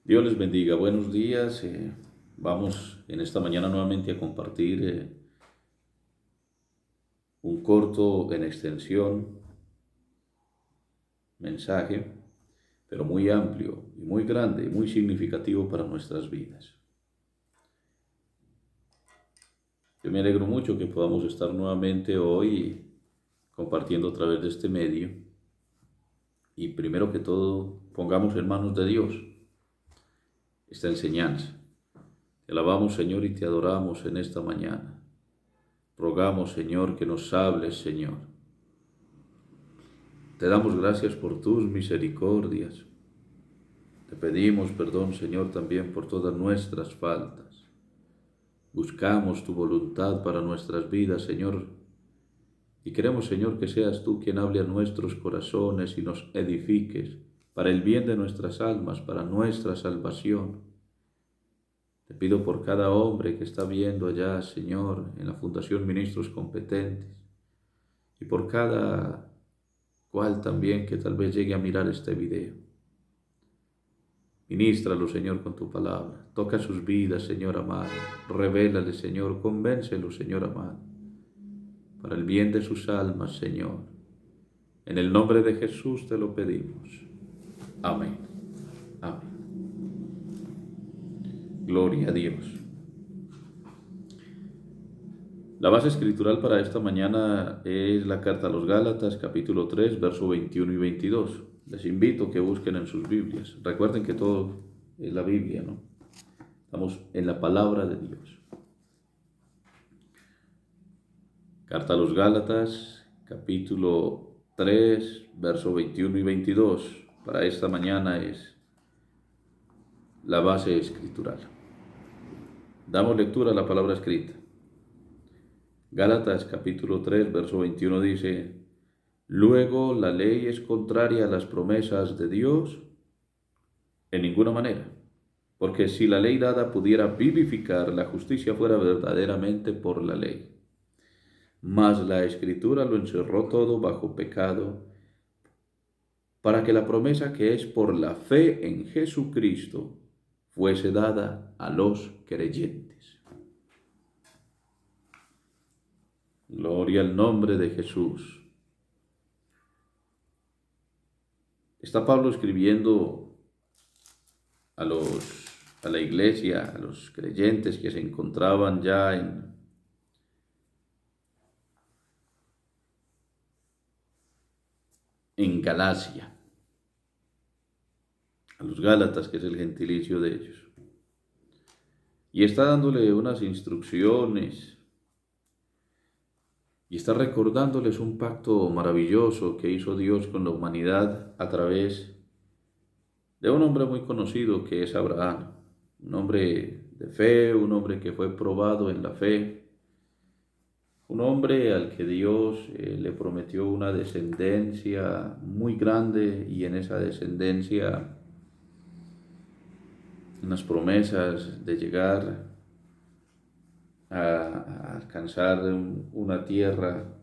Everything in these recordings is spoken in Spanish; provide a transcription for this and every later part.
Dios les bendiga, buenos días. Vamos en esta mañana nuevamente a compartir un corto en extensión mensaje, pero muy amplio y muy grande y muy significativo para nuestras vidas. Yo me alegro mucho que podamos estar nuevamente hoy compartiendo a través de este medio y primero que todo pongamos en manos de Dios esta enseñanza. Te alabamos, Señor, y te adoramos en esta mañana. Rogamos, Señor, que nos hables, Señor. Te damos gracias por tus misericordias. Te pedimos perdón, Señor, también por todas nuestras faltas. Buscamos tu voluntad para nuestras vidas, Señor. Y queremos, Señor, que seas tú quien hable a nuestros corazones y nos edifiques para el bien de nuestras almas, para nuestra salvación. Te pido por cada hombre que está viendo allá, Señor, en la Fundación Ministros Competentes, y por cada cual también que tal vez llegue a mirar este video. Ministralo, Señor, con tu palabra. Toca sus vidas, Señor amado. Revélale, Señor. Convéncelo, Señor amado. Para el bien de sus almas, Señor. En el nombre de Jesús te lo pedimos. Amén. Amén. Gloria a Dios. La base escritural para esta mañana es la carta a los Gálatas, capítulo 3, verso 21 y 22. Les invito a que busquen en sus Biblias. Recuerden que todo es la Biblia, ¿no? Estamos en la palabra de Dios. Carta a los Gálatas, capítulo 3, verso 21 y 22. Para esta mañana es la base escritural. Damos lectura a la palabra escrita. Gálatas, capítulo 3, verso 21 dice: Luego, ¿la ley es contraria a las promesas de Dios? En ninguna manera. Porque si la ley dada pudiera vivificar, la justicia fuera verdaderamente por la ley. Mas la Escritura lo encerró todo bajo pecado, para que la promesa que es por la fe en Jesucristo fuese dada a los creyentes. Gloria al nombre de Jesús. Está Pablo escribiendo a la iglesia, a los creyentes que se encontraban ya en Galacia, a los Gálatas, que es el gentilicio de ellos. Y está dándole unas instrucciones y está recordándoles un pacto maravilloso que hizo Dios con la humanidad a través de un hombre muy conocido que es Abraham, un hombre de fe, un hombre que fue probado en la fe, un hombre al que Dios le prometió una descendencia muy grande, y en esa descendencia unas promesas de llegar a alcanzar una tierra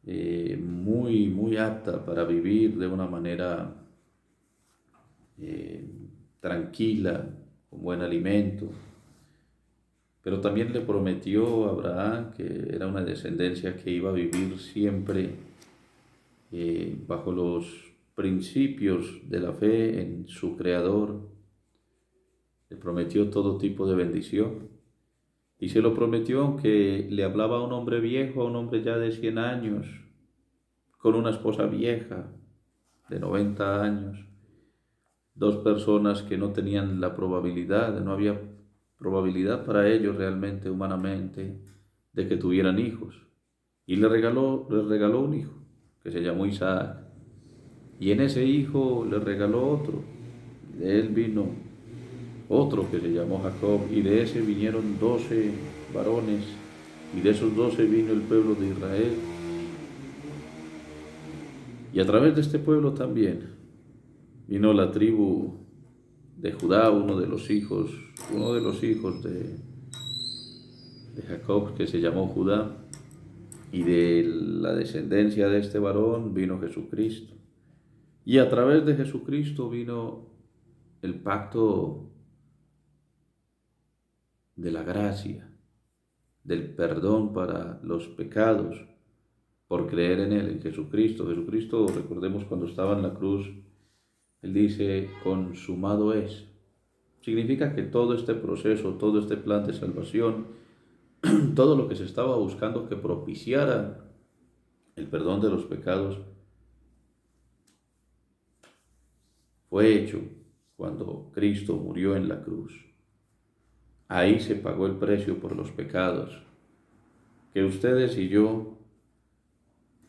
muy apta para vivir de una manera tranquila, con buen alimento. Pero también le prometió a Abraham que era una descendencia que iba a vivir siempre bajo los principios de la fe en su Creador. Le prometió todo tipo de bendición. Y se lo prometió aunque le hablaba a un hombre viejo, a un hombre ya de 100 años, con una esposa vieja de 90 años. Dos personas que no tenían la probabilidad, no había probabilidad para ellos realmente, humanamente, de que tuvieran hijos. Y les regaló un hijo, que se llamó Isaac. Y en ese hijo le regaló otro. De él vino otro que se llamó Jacob, y de ese vinieron 12 varones, y de esos 12 vino el pueblo de Israel. Y a través de este pueblo también vino la tribu de Judá, uno de los hijos de Jacob, que se llamó Judá, y de la descendencia de este varón vino Jesucristo. Y a través de Jesucristo vino el pacto de la gracia, del perdón para los pecados, por creer en Él, en Jesucristo. Jesucristo, recordemos cuando estaba en la cruz, Él dice, consumado es. Significa que todo este proceso, todo este plan de salvación, todo lo que se estaba buscando que propiciara el perdón de los pecados, fue hecho cuando Cristo murió en la cruz. Ahí se pagó el precio por los pecados que ustedes y yo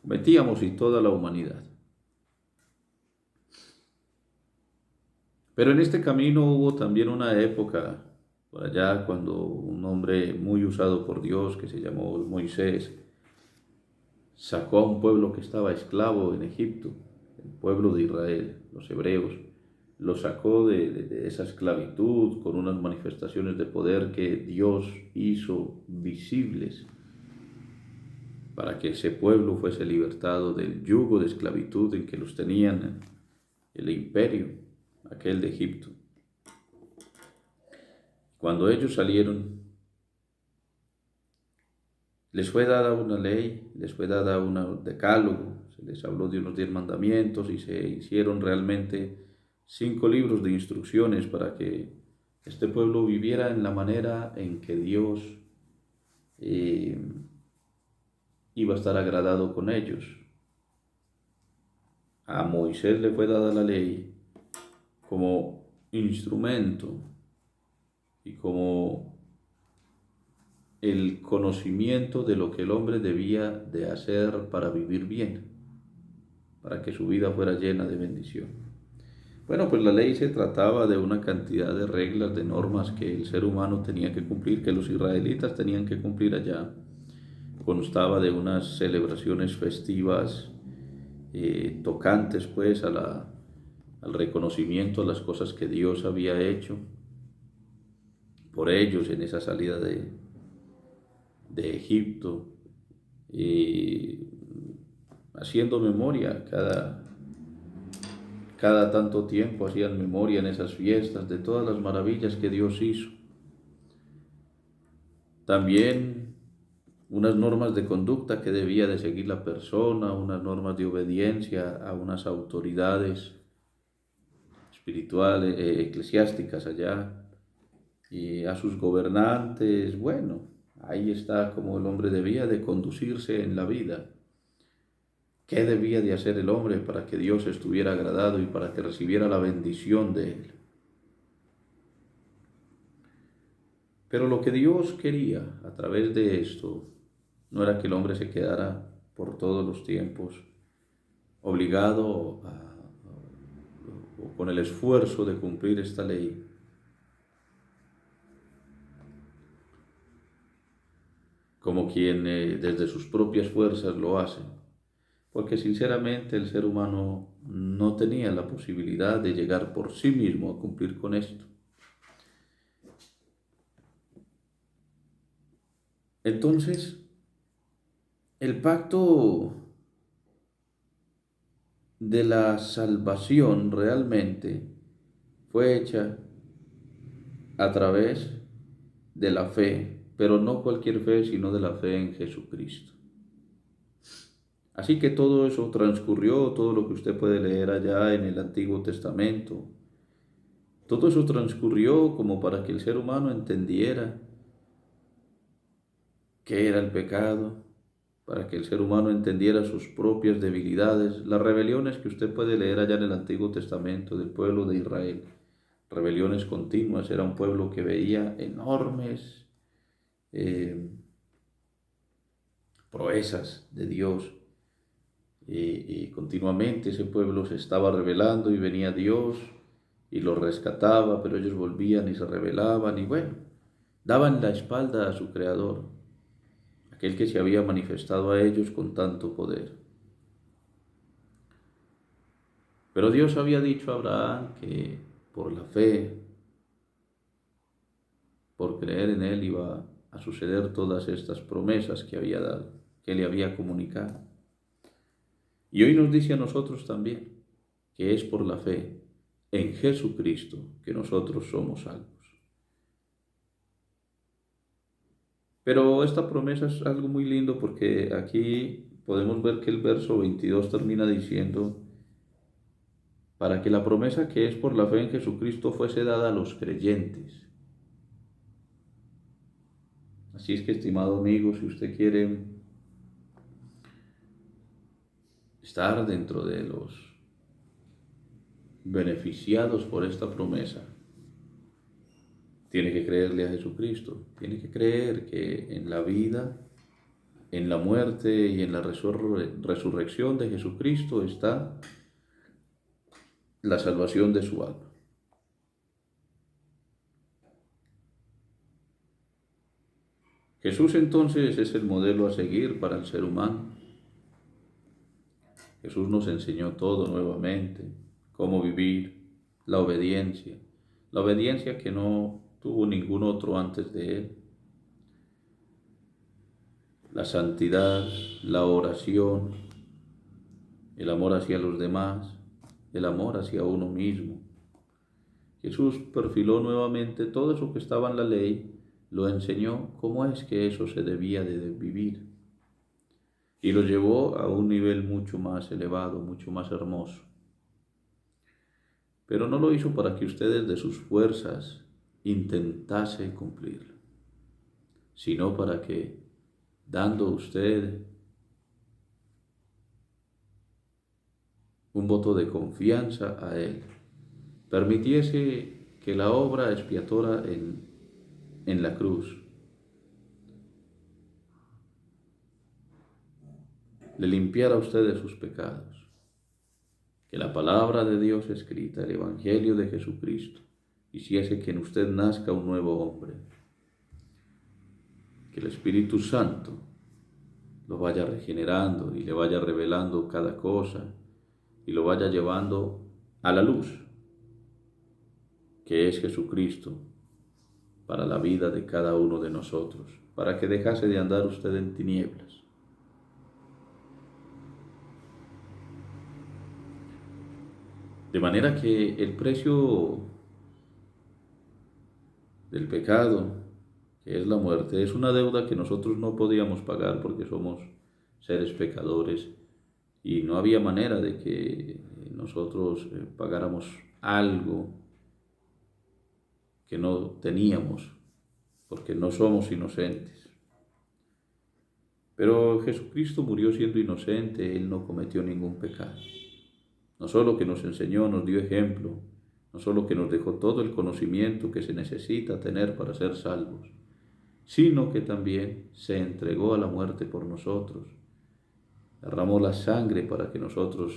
cometíamos y toda la humanidad. Pero en este camino hubo también una época, por allá, cuando un hombre muy usado por Dios, que se llamó Moisés, sacó a un pueblo que estaba esclavo en Egipto, el pueblo de Israel, los hebreos, lo sacó de esa esclavitud con unas manifestaciones de poder que Dios hizo visibles para que ese pueblo fuese libertado del yugo de esclavitud en que los tenían el imperio, aquel de Egipto. Cuando ellos salieron, les fue dada una ley, les fue dada un decálogo, se les habló de unos 10 mandamientos y se hicieron realmente 5 libros de instrucciones para que este pueblo viviera en la manera en que Dios iba a estar agradado con ellos. A Moisés le fue dada la ley como instrumento y como el conocimiento de lo que el hombre debía de hacer para vivir bien, para que su vida fuera llena de bendición. Bueno, pues la ley se trataba de una cantidad de reglas, de normas que el ser humano tenía que cumplir, que los israelitas tenían que cumplir allá. Constaba de unas celebraciones festivas tocantes pues al reconocimiento de las cosas que Dios había hecho por ellos en esa salida de Egipto, haciendo memoria cada tanto tiempo, hacían memoria en esas fiestas de todas las maravillas que Dios hizo. También unas normas de conducta que debía de seguir la persona, unas normas de obediencia a unas autoridades espirituales, eclesiásticas allá, y a sus gobernantes. Bueno, ahí está como el hombre debía de conducirse en la vida. ¿Qué debía de hacer el hombre para que Dios estuviera agradado y para que recibiera la bendición de él? Pero lo que Dios quería a través de esto no era que el hombre se quedara por todos los tiempos obligado o con el esfuerzo de cumplir esta ley, como quien desde sus propias fuerzas lo hace, porque sinceramente el ser humano no tenía la posibilidad de llegar por sí mismo a cumplir con esto. Entonces, el pacto de la salvación realmente fue hecha a través de la fe, pero no cualquier fe, sino de la fe en Jesucristo. Así que todo eso transcurrió, todo lo que usted puede leer allá en el Antiguo Testamento, todo eso transcurrió como para que el ser humano entendiera qué era el pecado, para que el ser humano entendiera sus propias debilidades, las rebeliones que usted puede leer allá en el Antiguo Testamento del pueblo de Israel, rebeliones continuas. Era un pueblo que veía enormes proezas de Dios, y continuamente ese pueblo se estaba rebelando y venía Dios y los rescataba, pero ellos volvían y se rebelaban y bueno, daban la espalda a su Creador, aquel que se había manifestado a ellos con tanto poder. Pero Dios había dicho a Abraham que por la fe, por creer en él, iba a suceder todas estas promesas que había dado, que le había comunicado. Y hoy nos dice a nosotros también que es por la fe en Jesucristo que nosotros somos salvos. Pero esta promesa es algo muy lindo porque aquí podemos ver que el verso 22 termina diciendo, para que la promesa que es por la fe en Jesucristo fuese dada a los creyentes. Así es que, estimado amigo, si usted quiere estar dentro de los beneficiados por esta promesa, tiene que creerle a Jesucristo, tiene que creer que en la vida, en la muerte y en la resurrección de Jesucristo está la salvación de su alma. Jesús entonces es el modelo a seguir para el ser humano. Jesús nos enseñó todo nuevamente, cómo vivir, la obediencia que no tuvo ningún otro antes de él, la santidad, la oración, el amor hacia los demás, el amor hacia uno mismo. Jesús perfiló nuevamente todo eso que estaba en la ley, lo enseñó cómo es que eso se debía de vivir y lo llevó a un nivel mucho más elevado, mucho más hermoso. Pero no lo hizo para que ustedes de sus fuerzas intentase cumplirlo, sino para que, dando usted un voto de confianza a Él, permitiese que la obra expiatoria en la cruz le limpiara a usted de sus pecados, que la palabra de Dios escrita, el Evangelio de Jesucristo, hiciese que en usted nazca un nuevo hombre, que el Espíritu Santo lo vaya regenerando y le vaya revelando cada cosa y lo vaya llevando a la luz, que es Jesucristo, para la vida de cada uno de nosotros, para que dejase de andar usted en tinieblas. De manera que el precio del pecado, que es la muerte, es una deuda que nosotros no podíamos pagar porque somos seres pecadores y no había manera de que nosotros pagáramos algo que no teníamos, porque no somos inocentes. Pero Jesucristo murió siendo inocente, Él no cometió ningún pecado. No solo que nos enseñó, nos dio ejemplo, no solo que nos dejó todo el conocimiento que se necesita tener para ser salvos, sino que también se entregó a la muerte por nosotros, derramó la sangre para que nosotros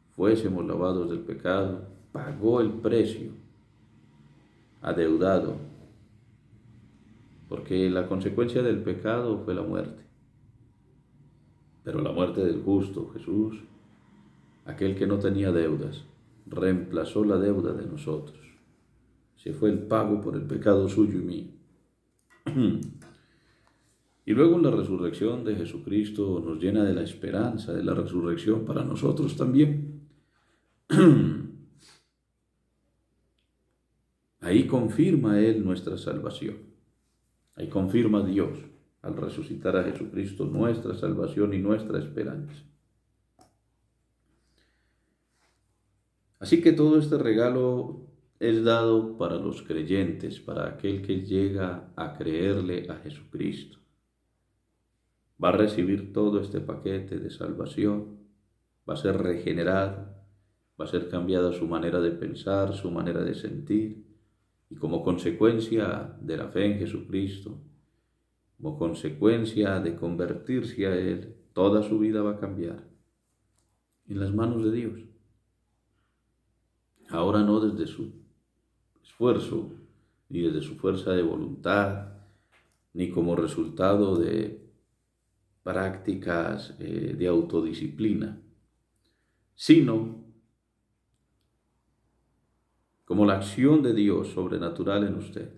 fuésemos lavados del pecado, pagó el precio adeudado, porque la consecuencia del pecado fue la muerte. Pero la muerte del justo, Jesús, aquel que no tenía deudas, reemplazó la deuda de nosotros. Se fue el pago por el pecado suyo y mío. Y luego la resurrección de Jesucristo nos llena de la esperanza de la resurrección para nosotros también. Ahí confirma Él nuestra salvación. Ahí confirma Dios, al resucitar a Jesucristo, nuestra salvación y nuestra esperanza. Así que todo este regalo es dado para los creyentes, para aquel que llega a creerle a Jesucristo. Va a recibir todo este paquete de salvación, va a ser regenerado, va a ser cambiada su manera de pensar, su manera de sentir, y como consecuencia de la fe en Jesucristo, como consecuencia de convertirse a Él, toda su vida va a cambiar en las manos de Dios. Ahora no desde su esfuerzo, ni desde su fuerza de voluntad, ni como resultado de prácticas de autodisciplina, sino como la acción de Dios sobrenatural en usted,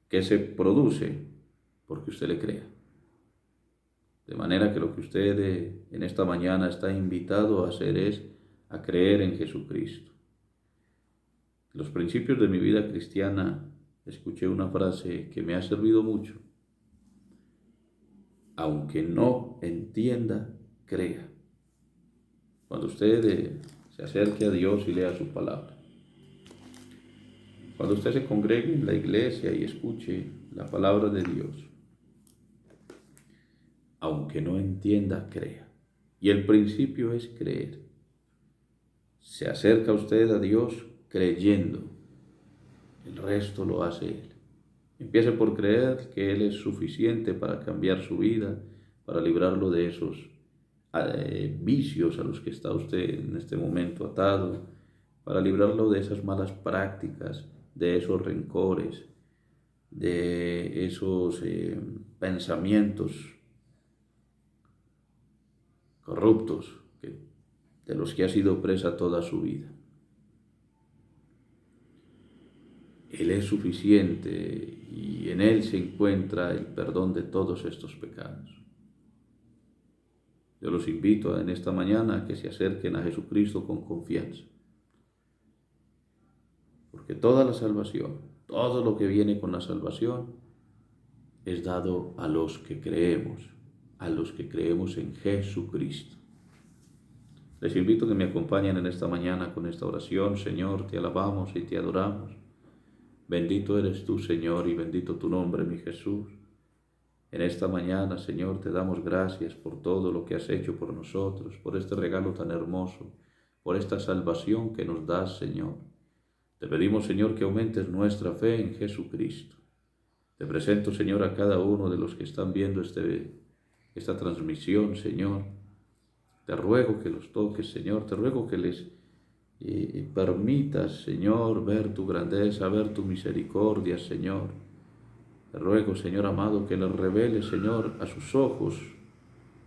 que se produce porque usted le crea. De manera que lo que usted en esta mañana está invitado a hacer es a creer en Jesucristo. En los principios de mi vida cristiana escuché una frase que me ha servido mucho. Aunque no entienda, crea. Cuando usted se acerque a Dios y lea su palabra, cuando usted se congregue en la iglesia y escuche la palabra de Dios, aunque no entienda, crea. Y el principio es creer. Se acerca usted a Dios creyendo, el resto lo hace Él. Empiece por creer que Él es suficiente para cambiar su vida, para librarlo de esos vicios a los que está usted en este momento atado, para librarlo de esas malas prácticas, de esos rencores, de esos pensamientos corruptos de los que ha sido presa toda su vida. Él es suficiente y en Él se encuentra el perdón de todos estos pecados. Yo los invito en esta mañana a que se acerquen a Jesucristo con confianza, porque toda la salvación, todo lo que viene con la salvación, es dado a los que creemos en Jesucristo. Les invito a que me acompañen en esta mañana con esta oración. Señor, te alabamos y te adoramos. Bendito eres tú, Señor, y bendito tu nombre, mi Jesús. En esta mañana, Señor, te damos gracias por todo lo que has hecho por nosotros, por este regalo tan hermoso, por esta salvación que nos das, Señor. Te pedimos, Señor, que aumentes nuestra fe en Jesucristo. Te presento, Señor, a cada uno de los que están viendo esta transmisión, Señor. Te ruego que los toques, Señor. Te ruego que les permitas, Señor, ver tu grandeza, ver tu misericordia, Señor. Te ruego, Señor amado, que les revele, Señor, a sus ojos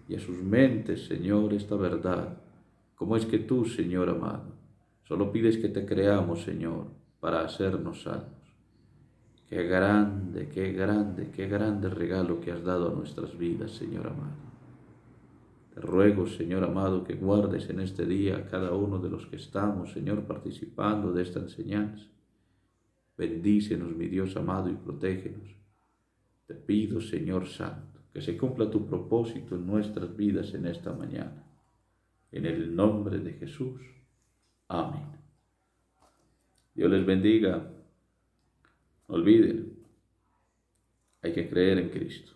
y a sus mentes, Señor, esta verdad. Cómo es que tú, Señor amado, solo pides que te creamos, Señor, para hacernos salvos. Qué grande, qué grande, qué grande regalo que has dado a nuestras vidas, Señor amado. Te ruego, Señor amado, que guardes en este día a cada uno de los que estamos, Señor, participando de esta enseñanza. Bendícenos, mi Dios amado, y protégenos. Te pido, Señor Santo, que se cumpla tu propósito en nuestras vidas en esta mañana. En el nombre de Jesús. Amén. Dios les bendiga. No olviden, hay que creer en Cristo.